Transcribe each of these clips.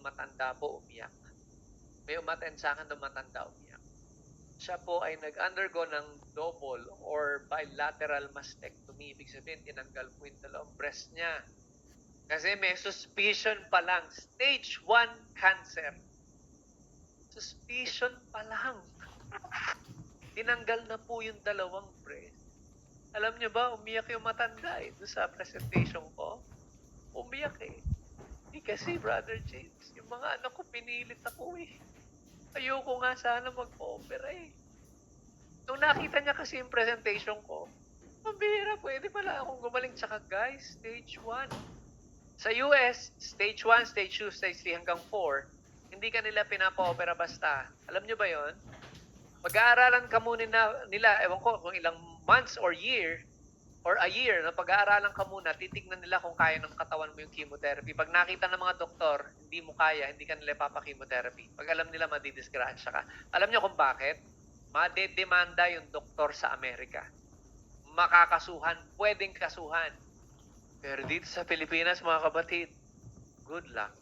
matanda po umiyak. May umattend sa akin na matanda umiyak. Siya po ay nag-undergo ng double or bilateral mastectomy. Ibig sabihin, tinanggal po yung dalawang breast niya. Kasi may suspicion pa lang. Stage 1 cancer. Suspicion pa lang. Tinanggal na po yung dalawang breast. Alam niyo ba, umiyak yung matanda doon sa presentation ko. Umiyak kasi, Brother James, yung mga anak ko, pinilit ako Ayoko nga sana mag-opera Nung nakita niya kasi yung presentation ko, mabihira, pwede pala akong gumaling. Tsaka guys, stage 1. Sa US, stage 1, stage 2, stage 3 hanggang 4, hindi ka nila pinapa-opera basta. Alam niyo ba yon? Mag-aaralan ka muna nila, ewan ko kung ilang months or year, or a year, na pag-aaralan ka muna, titignan nila kung kaya ng katawan mo yung chemotherapy. Pag nakita ng mga doktor, hindi mo kaya, hindi ka nila ipapa-chemotherapy. Pag alam nila, madidisgrasya ka. Alam niyo kung bakit? Madedemanda yung doktor sa Amerika. Makakasuhan, pwedeng kasuhan. Pero dito sa Pilipinas, mga kapatid, good luck.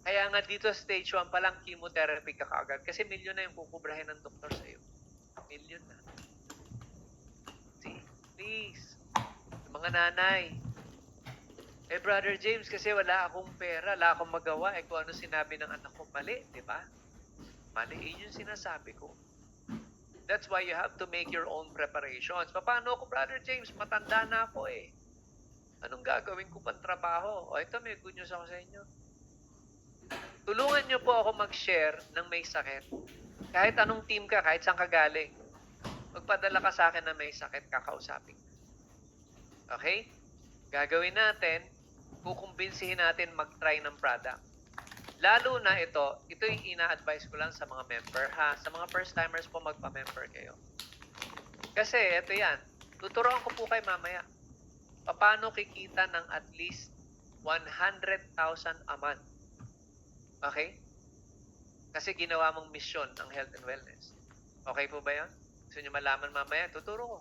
Kaya nga dito stage 1 pa lang chemotherapy ka kaagad kasi milyon na yung kukubrahin ng doktor sa'yo. Milyon na. See? Please. Yung mga nanay. Brother James, kasi wala akong pera, wala akong magawa. Kung ano sinabi ng anak ko, mali, di ba? Mali, yun yung sinasabi ko. That's why you have to make your own preparations. Paano ako, Brother James? Matanda na ako Anong gagawin ko pang trabaho? Ito, may good news ako sa inyo. Tulungan niyo po ako mag-share ng may sakit. Kahit anong team ka, kahit saan ka galing. Magpadala ka sa akin na may sakit, kakausapin. Okay? Gagawin natin, kukumbinsihin natin mag-try ng product. Lalo na ito yung ina-advise ko lang sa mga member, ha? Sa mga first-timers po, magpa-member kayo. Kasi, ito yan. Tuturuan ko po kayo mamaya. Paano kikita ng at least 100,000 a month? Okay? Kasi ginawa mong mission ng health and wellness. Okay po ba yan? Gusto nyo malaman mamaya? Tuturo ko.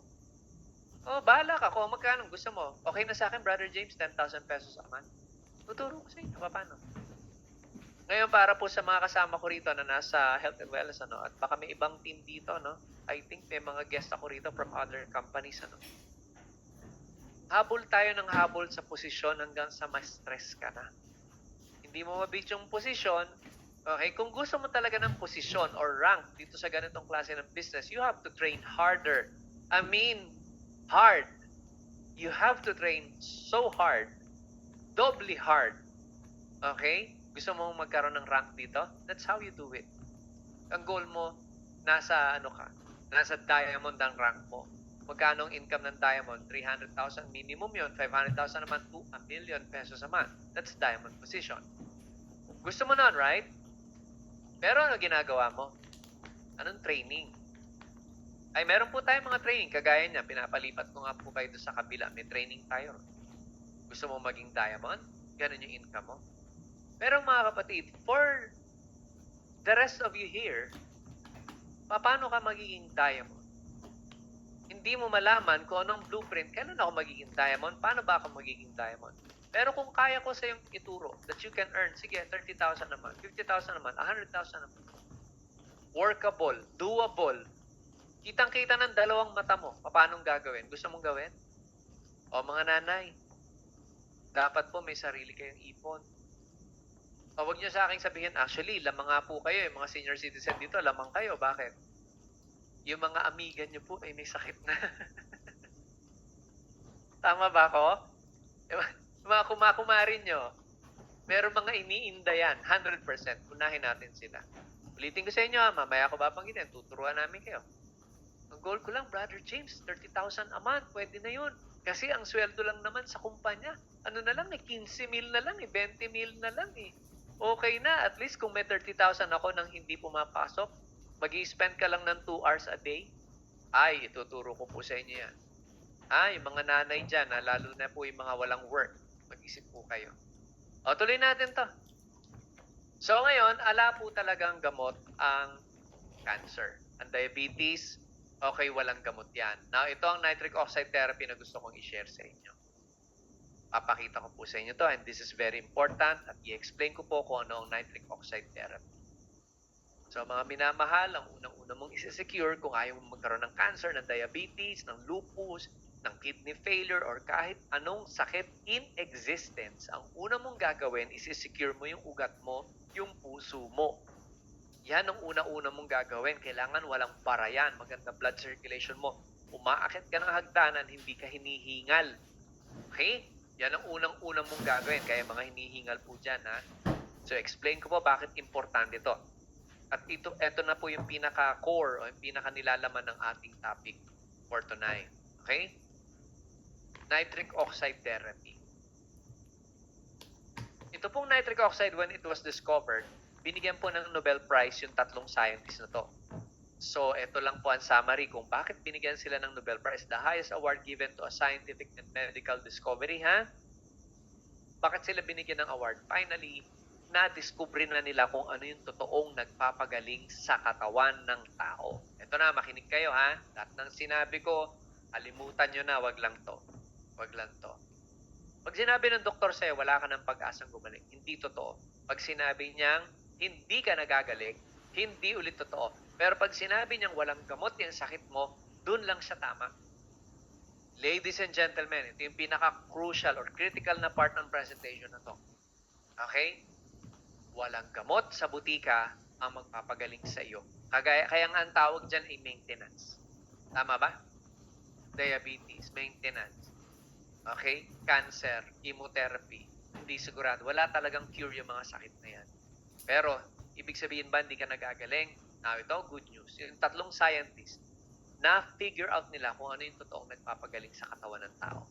Bahala ka. Kung magkano gusto mo. Okay na sa akin, Brother James, 10,000 pesos a month. Tuturo ko sa inyo. Paano? Ngayon, para po sa mga kasama ko rito na nasa health and wellness, at baka may ibang team dito, I think may mga guest ako rito from other companies, Habol tayo ng habol sa posisyon hanggang sa ma-stress ka na. Hindi mo mabit yung posisyon. Okay, kung gusto mo talaga ng posisyon or rank dito sa ganitong klase ng business, you have to train harder. I mean, hard. You have to train so hard. Doubly hard. Okay? Gusto mo magkaroon ng rank dito? That's how you do it. Ang goal mo, nasa Nasa diamond ang rank mo. Magkano ang income ng diamond? 300,000 minimum yon, 500,000 naman to 1 million pesos a month. That's diamond position. Gusto mo nun, right? Pero ano ginagawa mo? Anong training? Meron po tayong mga training. Kagaya niya, pinapalipat ko nga po kayo doon sa kabila. May training tayo. Gusto mo maging diamond? Ganun yung income mo. Pero mga kapatid, for the rest of you here, paano ka magiging diamond? Hindi mo malaman kung anong blueprint, kailan ako magiging diamond, paano ba ako magiging diamond. Pero kung kaya ko sa yung ituro that you can earn, sige, 30,000 naman, 50,000 naman, 100,000 naman. Workable, doable. Kitang-kita ng dalawang mata mo. Paano gagawin? Gusto mong gawin? Mga nanay, dapat po may sarili kayong ipon. Huwag niyo sa akin sabihin, actually, lamang nga po kayo, yung mga senior citizen dito, lamang kayo. Bakit? Yung mga amiga niyo po ay may sakit na. Tama ba ako? Yung mga kumakumarin nyo, meron mga iniinda yan, 100%. Unahin natin sila. Ulitin ko sa inyo, mamaya ko babanggitin, tuturuan namin kayo. Ang goal ko lang, Brother James, 30,000 a month, pwede na yun. Kasi ang sweldo lang naman sa kumpanya, 15 mil na lang 20 mil na lang Okay na, at least kung may 30,000 ako nang hindi pumapasok, mag-i-spend ka lang ng 2 hours a day, ituturo ko po sa inyo yan. Yung mga nanay dyan, lalo na po yung mga walang work, mag-isip po kayo. Tuloy natin to. So ngayon, ala po talagang gamot ang cancer. Ang diabetes, okay, walang gamot yan. Now, ito ang nitric oxide therapy na gusto kong i-share sa inyo. Papakita ko po sa inyo to, and this is very important, at i-explain ko po kung ano ang nitric oxide therapy. So mga minamahal, ang unang-una mong isi-secure kung ayaw mong magkaroon ng cancer, ng diabetes, ng lupus, ng kidney failure, or kahit anong sakit in existence, ang una mong gagawin, isi-secure mo yung ugat mo, yung puso mo. Yan ang una-una mong gagawin. Kailangan walang bara yan. Maganda blood circulation mo. Umaakit ka ng hagdanan, hindi ka hinihingal. Okay? Yan ang unang-una mong gagawin. Kaya mga hinihingal po dyan, ha? So, explain ko po bakit importante ito. At ito na po yung pinaka-core o yung pinaka-nilalaman ng ating topic for tonight. Okay? Nitric oxide therapy. Ito pong nitric oxide, when it was discovered, binigyan po ng Nobel Prize yung tatlong scientists na to. So, ito lang po ang summary kung bakit binigyan sila ng Nobel Prize. The highest award given to a scientific and medical discovery, ha? Bakit sila binigyan ng award? Finally, na-discover na nila kung ano yung totoong nagpapagaling sa katawan ng tao. Ito na, makinig kayo, ha? Lahat ng sinabi ko, kalimutan nyo na, wag lang to. Wag lang to. Pag sinabi ng doktor sa'yo, wala ka ng pag-asang gumaling, hindi totoo. Pag sinabi niyang, hindi ka nagagaling, hindi ulit totoo. Pero pag sinabi niyang walang gamot yung sakit mo, dun lang siya tama. Ladies and gentlemen, ito yung pinaka-crucial or critical na part ng presentation na to. Okay? Walang gamot sa butika ang magpapagaling sa iyo. Kaya nga ang tawag dyan ay maintenance. Tama ba? Diabetes, maintenance. Okay? Cancer, chemotherapy, hindi sigurado. Wala talagang cure yung mga sakit na yan. Pero, ibig sabihin ba hindi ka nagagaling? Now, ito, good news. Yung tatlong scientists, na-figure out nila kung ano yung totoong nagpapagaling sa katawan ng tao.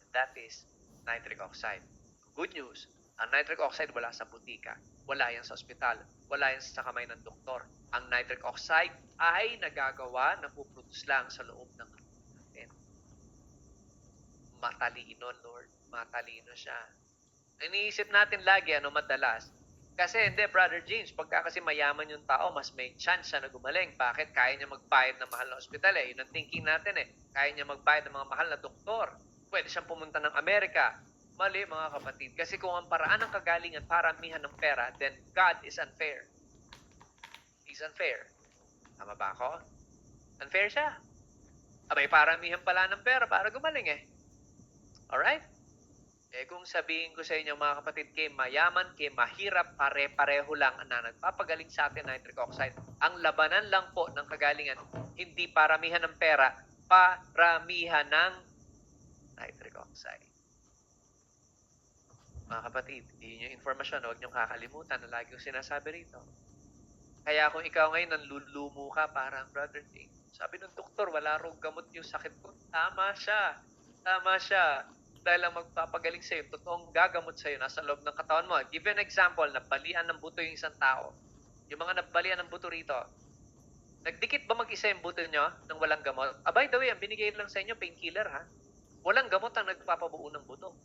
And that is nitric oxide. Good news, ang nitric oxide wala sa butika, wala yan sa ospital, wala yan sa kamay ng doktor. Ang nitric oxide ay nagagawa, napuproduce lang sa loob ng natin. Matalino, Lord. Matalino siya. Iniisip natin lagi, ano madalas? Kasi hindi, Brother James, pagka kasi mayaman yung tao, mas may chance siya na gumaling. Bakit? Kaya niya magbayad ng mahal na ospital eh. Yun ang thinking natin eh. Kaya niya magbayad ng mga mahal na doktor. Pwede siyang pumunta ng Amerika. Mali mga kapatid. Kasi kung ang paraan ng kagalingan, paramihan ng pera, then God is unfair. He's unfair. Tama ba ako? Unfair siya. Abay, paramihan pala ng pera para gumaling eh. Alright? Eh kung sabihin ko sa inyo mga kapatid, kay mayaman, kay mahirap, pare-pareho lang na nagpapagaling sa atin nitric oxide. Ang labanan lang po ng kagalingan, hindi paramihan ng pera, paramihan ng nitric oxide. Mga kapatid, yun yung informasyon, huwag niyong kakalimutan na lagi yung sinasabi rito. Kaya kung ikaw ngayon nanlulumo ka, parang Brother James, sabi ng doktor, wala raw gamot yung sakit ko. Tama siya. Tama siya. Dahil lang magpapagaling sa'yo, totoong gagamot sa'yo, nasa loob ng katawan mo. Give you an example, nabalian ng buto yung isang tao. Yung mga nabalian ng buto rito, nagdikit ba mag-isa yung buto nyo ng walang gamot? By the way, ang binigay lang sa inyo, painkiller ha. Walang gamot ang nagpapabuo ng buto.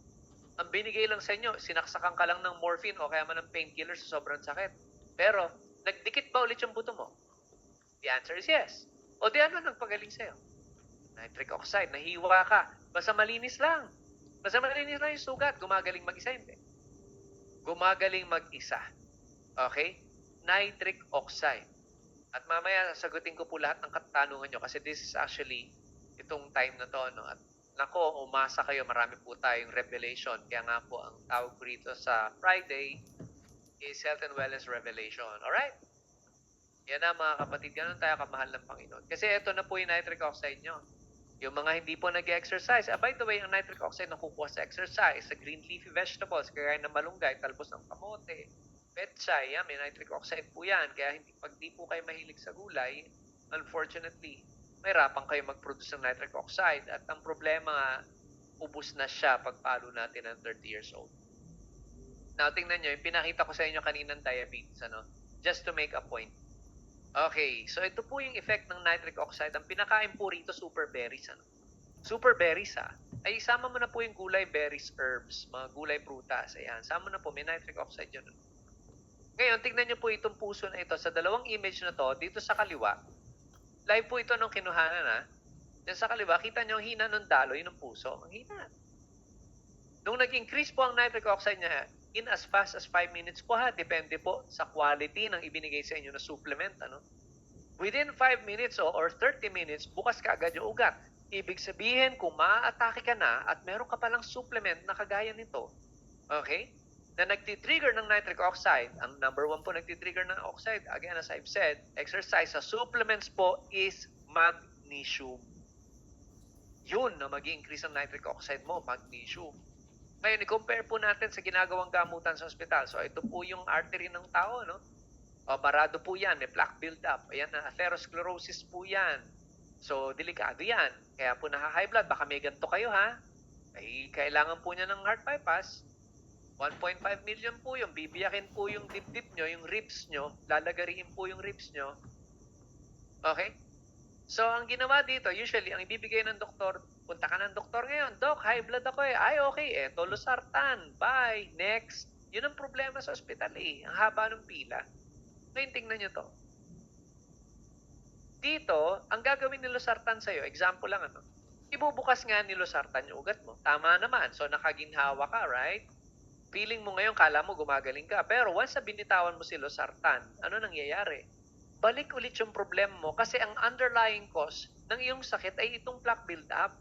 Ang binigay lang sa inyo, sinaksakan ka lang ng morphine o kaya man ng painkiller sa sobrang sakit. Pero, nagdikit ba ulit yung buto mo? The answer is yes. O di ano nagpagaling sa'yo? Nitric oxide, nahiwa ka. Basta malinis lang. Basta malinis lang yung sugat. Gumagaling mag-isa, hindi. Gumagaling mag-isa. Okay? Nitric oxide. At mamaya, sagutin ko po lahat ng katanungan nyo kasi this is actually itong time na to. No? At nako, umasa kayo. Marami po tayong revelation. Kaya nga po, ang tawag ko rito sa Friday is Health and Wellness Revelation. Alright? Yan na mga kapatid. Ganun tayo kamahal ng Panginoon. Kasi ito na po yung nitric oxide nyo. Yung mga hindi po nag-exercise. By the way, ang nitric oxide nakukuha sa exercise, sa green leafy vegetables, kagaya ng malunggay, talbos ng kamote, pechay, yan, may nitric oxide po yan. Kaya pag di po kayo mahilig sa gulay, unfortunately, mahirapan kayo mag-produce ng nitric oxide. At ang problema, ubus na siya pag palo natin ng 30 years old. Now, tingnan nyo, yung pinakita ko sa inyo kaninang diabetes, ano? Just to make a point. Okay, so ito po yung effect ng nitric oxide. Ang pinakain po rito, super berries. Ano? Super berries ay isama mo na po yung gulay, berries, herbs, mga gulay, prutas. Ayan, sama na po, may nitric oxide yun. Ngayon, tignan nyo po itong puso na ito. Sa dalawang image na to, dito sa kaliwa, live po ito nung kinuhanan Yan sa kaliwa, kita nyo ang hina ng daloy ng puso. Ang hina. Nung nag-increase po ang nitric oxide niya, in as fast as 5 minutes po ha, depende po sa quality ng ibinigay sa inyo na supplement, ano? Within 5 minutes or 30 minutes, bukas ka agad yung ugat. Ibig sabihin, kung maa-atake ka na at meron ka palang supplement na kagaya nito, okay, na nagtitrigger ng nitric oxide, ang number 1 po nagtitrigger ng oxide, again, as I've said, exercise sa supplements po is magnesium. Yun na mag-increase ang nitric oxide mo, magnesium. Ngayon, i-compare po natin sa ginagawang gamutan sa ospital. So, ito po yung artery ng tao, no? O, barado po yan, may plaque build-up. Ayan, atherosclerosis po yan. So, delikado yan. Kaya po naka-high blood, baka may ganito kayo, ha? Ay, kailangan po niya ng heart bypass. 1.5 million po yung bibiyakin po yung dibdib nyo, yung ribs nyo, lalagariin po yung ribs nyo. Okay? So, ang ginawa dito, usually, ang ibibigay ng doktor, punta ka ng doktor ngayon, Doc, high blood ako eh. Ay, okay, eto, losartan. Bye. Next. Yun ang problema sa ospital eh. Ang haba ng pila. Ngayon, tingnan nyo to. Dito, ang gagawin ni losartan sa'yo, example lang ano, ibubukas nga ni losartan yung ugat mo. Tama naman. So, nakaginhawa ka, right? Feeling mo ngayon, kala mo gumagaling ka. Pero once na binitawan mo si losartan, ano nangyayari? Balik ulit yung problema mo kasi ang underlying cause ng iyong sakit ay itong plaque build-up.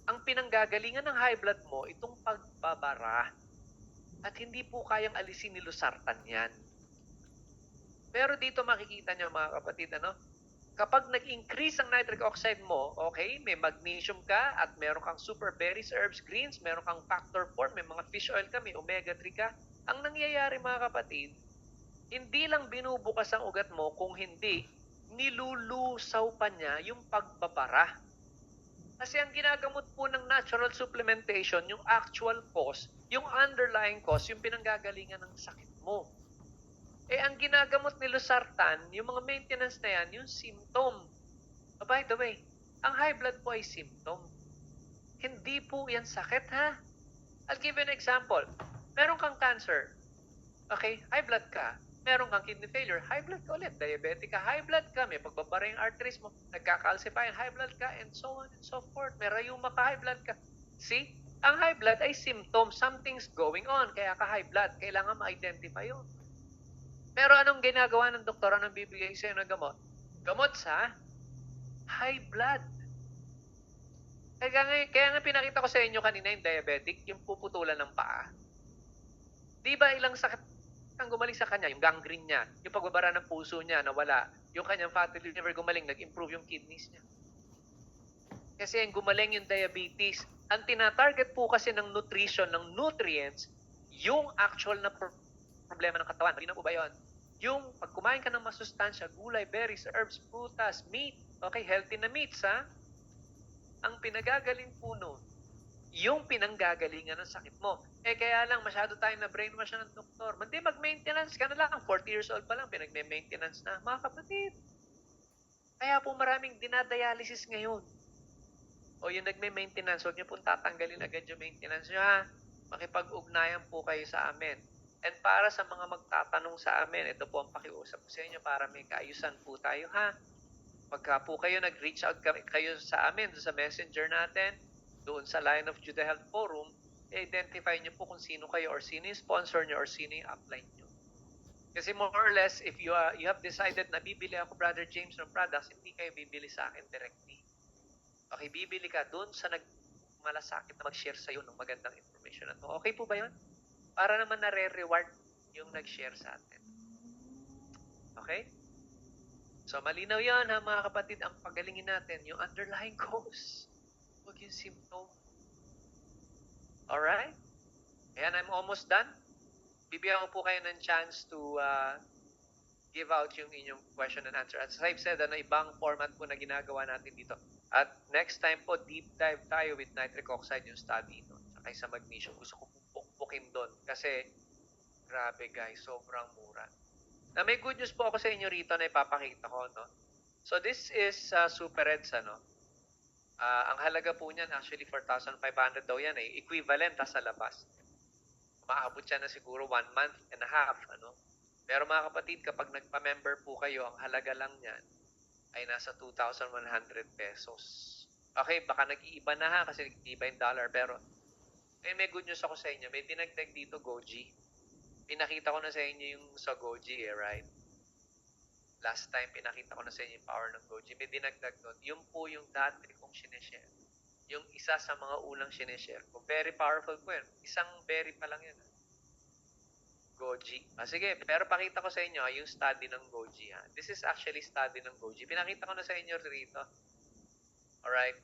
Ang pinanggagalingan ng high blood mo, itong pagbabara. At hindi po kayang alisin ni losartan yan. Pero dito makikita nyo mga kapatid, ano? Kapag nag-increase ang nitric oxide mo, okay, may magnesium ka at meron kang super berries, herbs, greens, meron kang factor 4, may mga fish oil ka, may omega-3 ka. Ang nangyayari mga kapatid, hindi lang binubukas ang ugat mo, kung hindi, nilulusaw pa niya yung pagbabara. Kasi ang ginagamot po ng natural supplementation, yung actual cause, yung underlying cause, yung pinanggagalingan ng sakit mo. Eh, ang ginagamot ni losartan, yung mga maintenance na yan, yung symptom. Oh, by the way, ang high blood po ay symptom. Hindi po yan sakit, ha? I'll give you an example. Meron kang cancer. Okay, high blood ka. Meron kang kidney failure, high blood ka ulit. Diabetic ka, high blood ka. May pagbabara yung arteries mo. Nagka-calcify, high blood ka, and so on and so forth. May rayuma ka, high blood ka. See? Ang high blood ay symptom. Something's going on. Kaya ka high blood. Kailangan ma-identify yun. Pero anong ginagawa ng doktor? Anong bibigay sa'yo na gamot? Gamot sa high blood. Kaya nga pinakita ko sa inyo kanina yung diabetic, yung puputulan ng paa. Di ba ilang sakit ang gumaling sa kanya? Yung gangrene niya, yung pagbabara ng puso niya, nawala. Yung kanyang fatty liver gumaling, nag-improve yung kidneys niya. Kasi yung gumaling yung diabetes. Ang tinatarget po kasi ng nutrition, ng nutrients, yung actual na problema ng katawan. Malinaw po ba yun? Yung pag kumain ka ng masustansya, gulay, berries, herbs, prutas, meat, okay, healthy na meats, ha? Ang pinagagaling po nun, yung pinanggagalingan ng sakit mo. Eh kaya lang, masyado tayong na-brainwash ng doktor. Hindi, mag-maintenance ka na lang. 40 years old pa lang, pinag-maintenance na. Mga kapatid, kaya po maraming dinadialysis ngayon. O yung nagme-maintenance, huwag niyo pong tatanggalin agad yung maintenance niyo, ha? Makipag-ugnayan po kayo sa amin. And para sa mga magtatanong sa amin, ito po ang pakiusap ko sa inyo para may kaayusan po tayo, ha? Pagka po kayo nag-reach out kayo sa amin sa messenger natin, doon sa Line of Judah Health Forum, identify niyo po kung sino kayo or sino yung sponsor niyo or sino yung upline niyo. Kasi more or less, if you have decided na bibili ako, Brother James, ng products, hindi kayo bibili sa akin directly. Okay, bibili ka doon sa nagmalasakit na mag-share sa'yo ng magandang information na to. Okay po ba yun? Para naman nare-reward yung nag-share sa atin. Okay? So, malinaw yan ha mga kapatid, ang pagalingin natin, yung underlying cause. Huwag yung symptom. Alright? Ayan, I'm almost done. Bibigyan ko po kayo ng chance to give out yung inyong question and answer. As I've said, ibang format po na ginagawa natin dito. At next time po, deep dive tayo with nitric oxide yung study no? Saka sa magnesium. Gusto ko pukpukin doon. Kasi, grabe guys, sobrang mura. Na may good news po ako sa inyo rito na ipapakita ko. No? So this is Super Reds. Ano? Ang halaga po niyan, actually 4,500 daw yan. Equivalent sa labas. Maabot siya na siguro 1 month and a half. Ano? Pero mga kapatid, kapag nagpa-member po kayo, ang halaga lang niyan ay nasa 2,100 pesos. Okay, baka nag-iiba na ha kasi nag-iiba yung dollar. Pero May good news ako sa inyo. May dinagdag dito, Goji. Pinakita ko na sa inyo yung sa Goji right? Last time, pinakita ko na sa inyo yung power ng Goji. May dinagdag doon. Yun po yung dati kong sineshare. Yung isa sa mga unang sineshare ko. Very powerful po yun. Isang berry pa lang yun. Goji. Sige, pero pakita ko sa inyo yung study ng Goji. This is actually study ng Goji. Pinakita ko na sa inyo rito. Alright?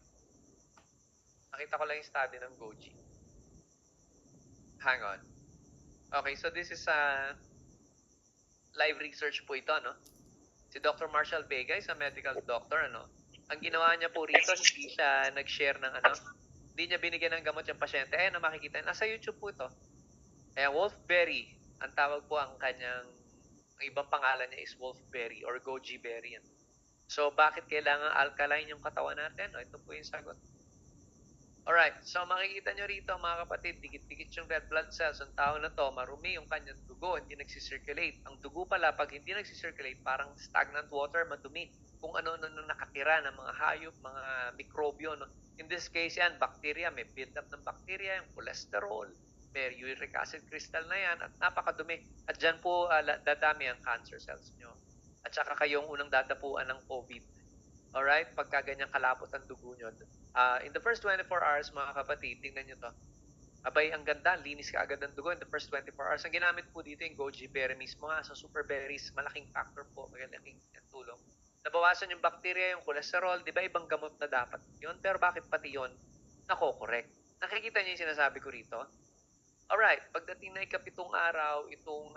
Nakita ko lang yung study ng Goji. Hang on. Okay, so this is live research po ito, no? Si Dr. Marshall Vega is a medical doctor, ano? Ang ginawa niya po rito, hindi siya nag-share ng hindi niya binigyan ng gamot yung pasyente. Ayan, makikita. Nasa YouTube po ito. Ayan, Wolfberry. Ang tawag po ang kanyang, ang ibang pangalan niya is Wolfberry or Goji berry. So, bakit kailangan alkaline yung katawan natin? Ito po yung sagot. Alright, so makikita nyo rito mga kapatid, dikit-dikit yung red blood cells. Ang tao na to, marumi yung kanyang dugo, hindi nagsisirculate. Ang dugo pala, pag hindi nagsisirculate, parang stagnant water, madumi. Kung ano-ano nakatira ng mga hayop, mga mikrobyo. No? In this case yan, bacteria, may build-up ng bacteria, yung cholesterol, may uric acid crystal na yan, at napakadumi. At dyan po dadami ang cancer cells nyo. At saka kayong unang dadapuan ng COVID. Alright? Pagka ganyang kalapot ang dugo nyo. In the first 24 hours, mga kapatid, tingnan nyo to. Abay, ang ganda, linis ka agad ng dugo in the first 24 hours. Ang ginamit po dito yung Goji berry mismo sa super berries, malaking factor po, malaking tulong. Nabawasan yung bacteria, yung cholesterol, di ba ibang gamot na dapat yun? Pero bakit pati yun nako-correct? Nakikita niyo yung sinasabi ko rito? Alright, pagdating na ikapitong araw, itong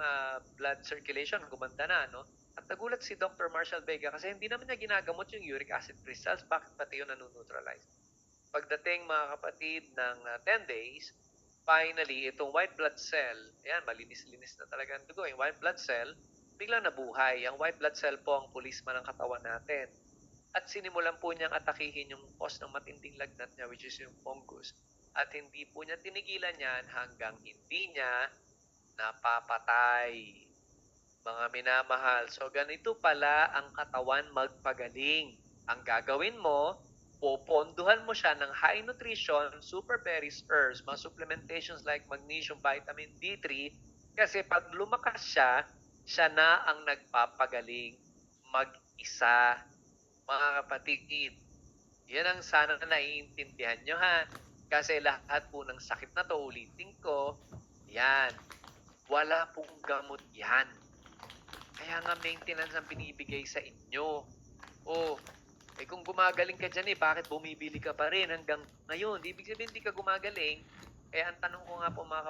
blood circulation, gumanda na, no? At nagulat si Dr. Marshall Vega kasi hindi naman niya ginagamot yung uric acid crystals, bakit pati yun nanuneutralize? Pagdating mga kapatid ng 10 days, finally, itong white blood cell, ayan, malinis-linis na talaga ang dugo. Yung white blood cell, biglang nabuhay. Ang white blood cell po ang pulisman ng katawan natin. At sinimulan po niyang atakihin yung cause ng matinding lagnat niya, which is yung fungus. At hindi po niya tinigilan yan hanggang hindi niya napapatay. Mga minamahal. So, ganito pala ang katawan magpagaling. Ang gagawin mo, poponduhan mo siya ng high nutrition, super berries, herbs, mga supplementations like magnesium, vitamin D3, kasi pag lumakas siya, siya na ang nagpapagaling mag-isa. Mga kapatid, yan ang sana naiintindihan nyo ha. Kasi lahat po ng sakit na to, ulitin ko, yan, wala pong gamot yan. Kaya nga maintenance ang binibigay sa inyo. Kung gumagaling ka dyan bakit bumibili ka pa rin hanggang ngayon? Ibig sabihin hindi ka gumagaling. Ang tanong ko nga po mga